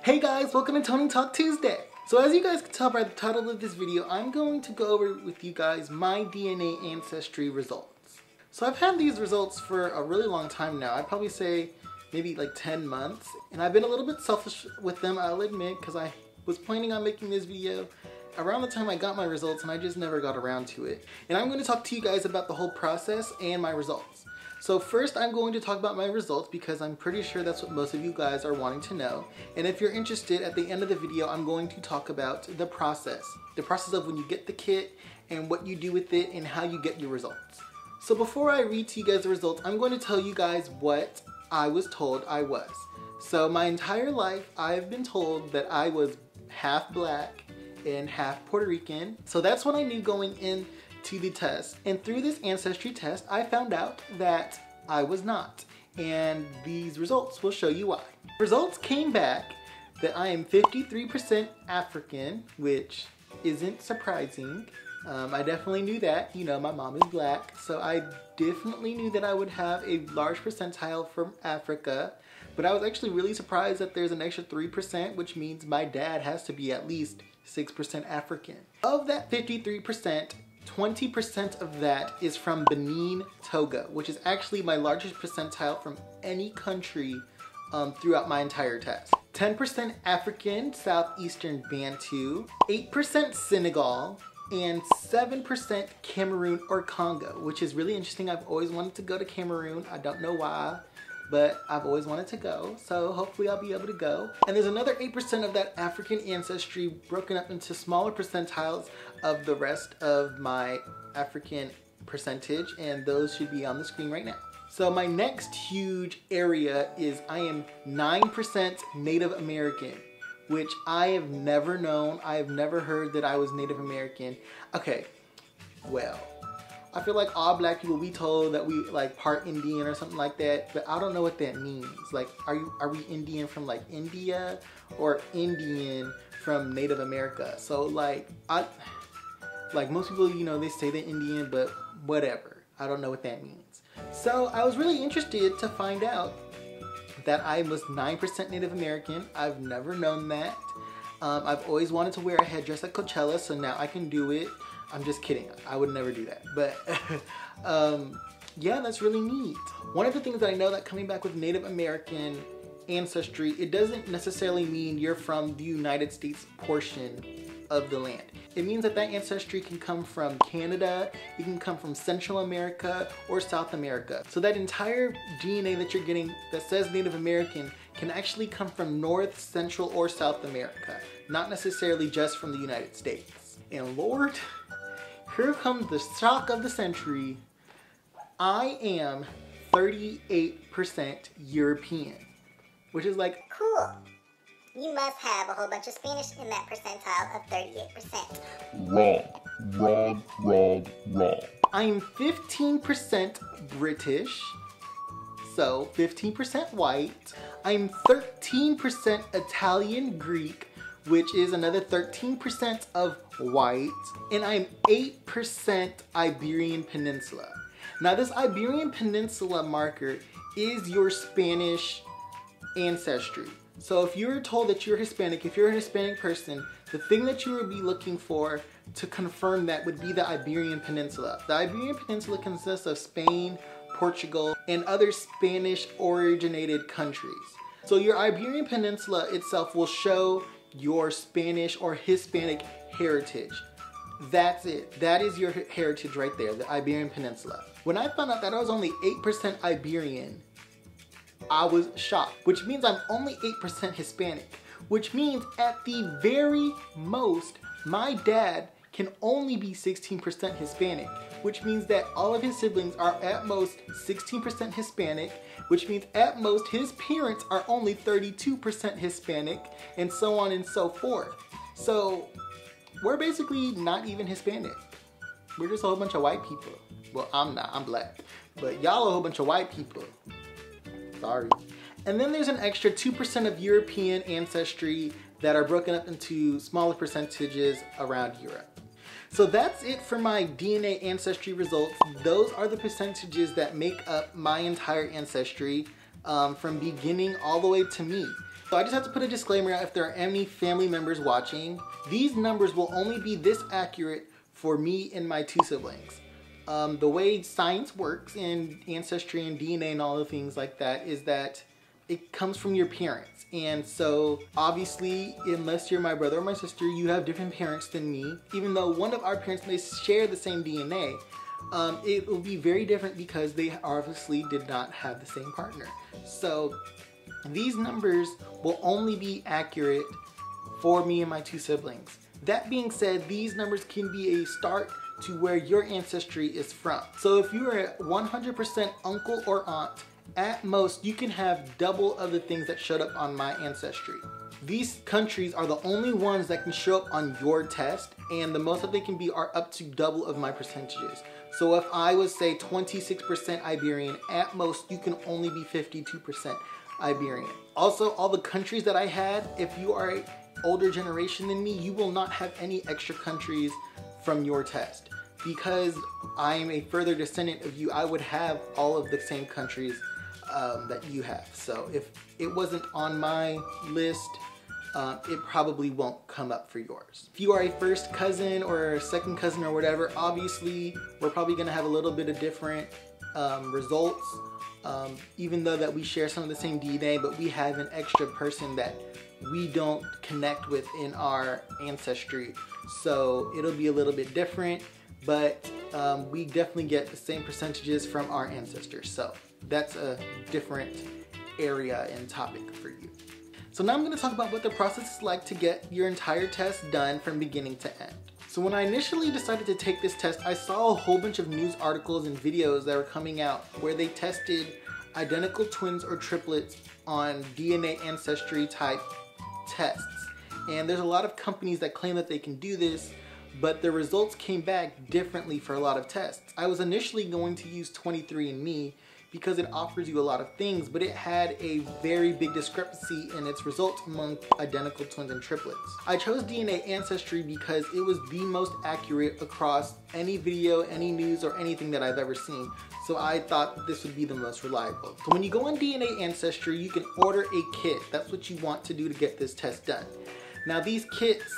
Hey guys, welcome to Tony Talk Tuesday. So as you guys can tell by the title of this video, I'm going to go over with you guys my DNA Ancestry results. So I've had these results for a really long time now. I'd probably say maybe like 10 months. And I've been a little bit selfish with them, I'll admit, because I was planning on making this video around the time I got my results and I just never got around to it. And I'm going to talk to you guys about the whole process and my results. So first I'm going to talk about my results because I'm pretty sure that's what most of you guys are wanting to know. And if you're interested, at the end of the video I'm going to talk about the process. The process of when you get the kit and what you do with it and how you get your results. So before I read to you guys the results, I'm going to tell you guys what I was told I was. So my entire life I've been told that I was half black and half Puerto Rican. So that's what I knew going into the test. And through this ancestry test, I found out that I was not. And these results will show you why. Results came back that I am 53% African, which isn't surprising. I definitely knew that. You know, my mom is black, so I definitely knew that I would have a large percentile from Africa. But I was actually really surprised that there's an extra 3%, which means my dad has to be at least 6% African. Of that 53%, 20% of that is from Benin, Togo, which is actually my largest percentile from any country throughout my entire test. 10% African, Southeastern Bantu, 8% Senegal, and 7% Cameroon or Congo, which is really interesting. I've always wanted to go to Cameroon. I don't know why, but I've always wanted to go, so hopefully I'll be able to go. And there's another 8% of that African ancestry broken up into smaller percentiles of the rest of my African percentage, and those should be on the screen right now. So my next huge area is I am 9% Native American, which I have never known. I have never heard that I was Native American. Okay, well, I feel like all black people, we told that we like part Indian or something like that, but I don't know what that means. Like, are we Indian from like India or Indian from Native America? So like most people, you know, they say they're Indian, but whatever. I don't know what that means. So I was really interested to find out that I was 9% Native American. I've never known that. I've always wanted to wear a headdress at Coachella, so now I can do it. I'm just kidding. I would never do that. But yeah, that's really neat. One of the things that I know that coming back with Native American ancestry, it doesn't necessarily mean you're from the United States portion of the land. It means that that ancestry can come from Canada, it can come from Central America or South America. So that entire DNA that you're getting that says Native American can actually come from North, Central, or South America, not necessarily just from the United States. And Lord, here comes the shock of the century. I am 38% European, which is like, cool. You must have a whole bunch of Spanish in that percentile of 38%. Wrong. I'm 15% British, so 15% white. I'm 13% Italian Greek, which is another 13% of white, and I'm 8% Iberian Peninsula. Now this Iberian Peninsula marker is your Spanish ancestry. So if you're told that you're Hispanic, if you're a Hispanic person, the thing that you would be looking for to confirm that would be the Iberian Peninsula. The Iberian Peninsula consists of Spain, Portugal, and other Spanish originated countries. So your Iberian Peninsula itself will show your Spanish or Hispanic heritage. That's it. That is your heritage right there, the Iberian Peninsula. When I found out that I was only 8% Iberian, I was shocked, which means I'm only 8% Hispanic, which means at the very most, my dad can only be 16% Hispanic, which means that all of his siblings are at most 16% Hispanic, which means at most his parents are only 32% Hispanic, and so on and so forth. So we're basically not even Hispanic. We're just a whole bunch of white people. Well, I'm not, I'm black, but y'all are a whole bunch of white people. Sorry. And then there's an extra 2% of European ancestry that are broken up into smaller percentages around Europe. So that's it for my DNA ancestry results. Those are the percentages that make up my entire ancestry from beginning all the way to me. So I just have to put a disclaimer out if there are any family members watching. These numbers will only be this accurate for me and my 2 siblings. The way science works in ancestry and DNA and all the things like that is that it comes from your parents. And so obviously, unless you're my brother or my sister, you have different parents than me. Even though one of our parents may share the same DNA, it will be very different because they obviously did not have the same partner. So these numbers will only be accurate for me and my 2 siblings. That being said, these numbers can be a start to where your ancestry is from. So if you are 100% uncle or aunt, at most you can have double of the things that showed up on my ancestry. These countries are the only ones that can show up on your test, and the most that they can be are up to double of my percentages. So if I was, say, 26% Iberian, at most you can only be 52% Iberian. Also, all the countries that I had, if you are an older generation than me, you will not have any extra countries from your test. Because I am a further descendant of you, I would have all of the same countries that you have. So if it wasn't on my list, it probably won't come up for yours. If you are a first cousin or a second cousin or whatever, obviously we're probably gonna have a little bit of different results, even though that we share some of the same DNA, but we have an extra person that we don't connect with in our ancestry. So it'll be a little bit different, but we definitely get the same percentages from our ancestors. So that's a different area and topic for you. So now I'm going to talk about what the process is like to get your entire test done from beginning to end. So when I initially decided to take this test, I saw a whole bunch of news articles and videos that were coming out where they tested identical twins or triplets on DNA ancestry type tests. And there's a lot of companies that claim that they can do this, but the results came back differently for a lot of tests. I was initially going to use 23andMe because it offers you a lot of things, but it had a very big discrepancy in its results among identical twins and triplets. I chose DNA Ancestry because it was the most accurate across any video, any news, or anything that I've ever seen. So I thought this would be the most reliable. So when you go on DNA Ancestry, you can order a kit. That's what you want to do to get this test done. Now these kits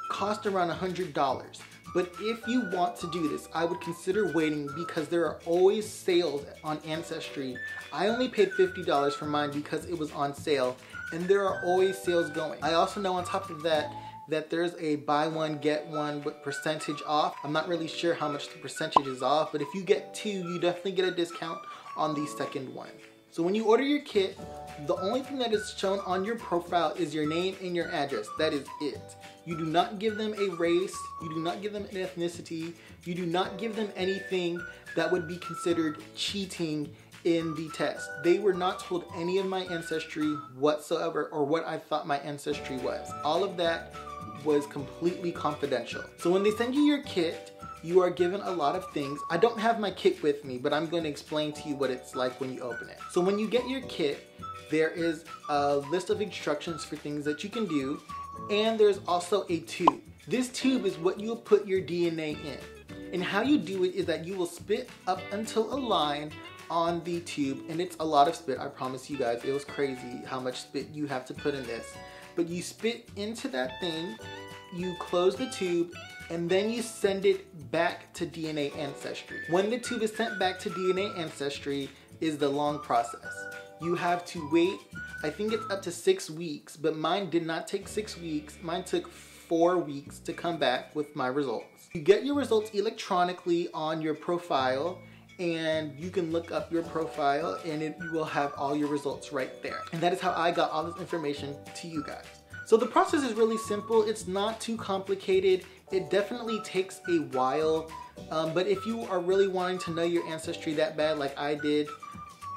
cost around $100. But if you want to do this, I would consider waiting because there are always sales on Ancestry. I only paid $50 for mine because it was on sale, and there are always sales going. I also know on top of that, that there's a buy one, get one with percentage off. I'm not really sure how much the percentage is off, but if you get 2, you definitely get a discount on the second one. So when you order your kit, the only thing that is shown on your profile is your name and your address. That is it. You do not give them a race, you do not give them an ethnicity, you do not give them anything that would be considered cheating in the test. They were not told any of my ancestry whatsoever or what I thought my ancestry was. All of that was completely confidential. So when they send you your kit, you are given a lot of things. I don't have my kit with me, but I'm going to explain to you what it's like when you open it. So when you get your kit, there is a list of instructions for things that you can do, and there's also a tube. This tube is what you'll put your DNA in. And how you do it is that you will spit up until a line on the tube, and it's a lot of spit, I promise you guys. It was crazy how much spit you have to put in this. But you spit into that thing, you close the tube, and then you send it back to DNA Ancestry. When the tube is sent back to DNA Ancestry is the long process. You have to wait, I think it's up to 6 weeks, but mine did not take 6 weeks. Mine took 4 weeks to come back with my results. You get your results electronically on your profile, and you can look up your profile and you will have all your results right there. And that is how I got all this information to you guys. So the process is really simple. It's not too complicated. It definitely takes a while, but if you are really wanting to know your ancestry that bad like I did,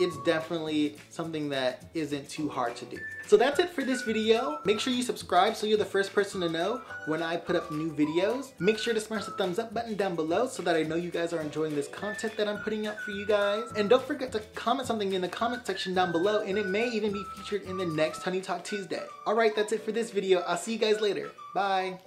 it's definitely something that isn't too hard to do. So that's it for this video. Make sure you subscribe so you're the first person to know when I put up new videos. Make sure to smash the thumbs up button down below so that I know you guys are enjoying this content that I'm putting out for you guys. And don't forget to comment something in the comment section down below, and it may even be featured in the next Honey Talk Tuesday. Alright, that's it for this video. I'll see you guys later. Bye.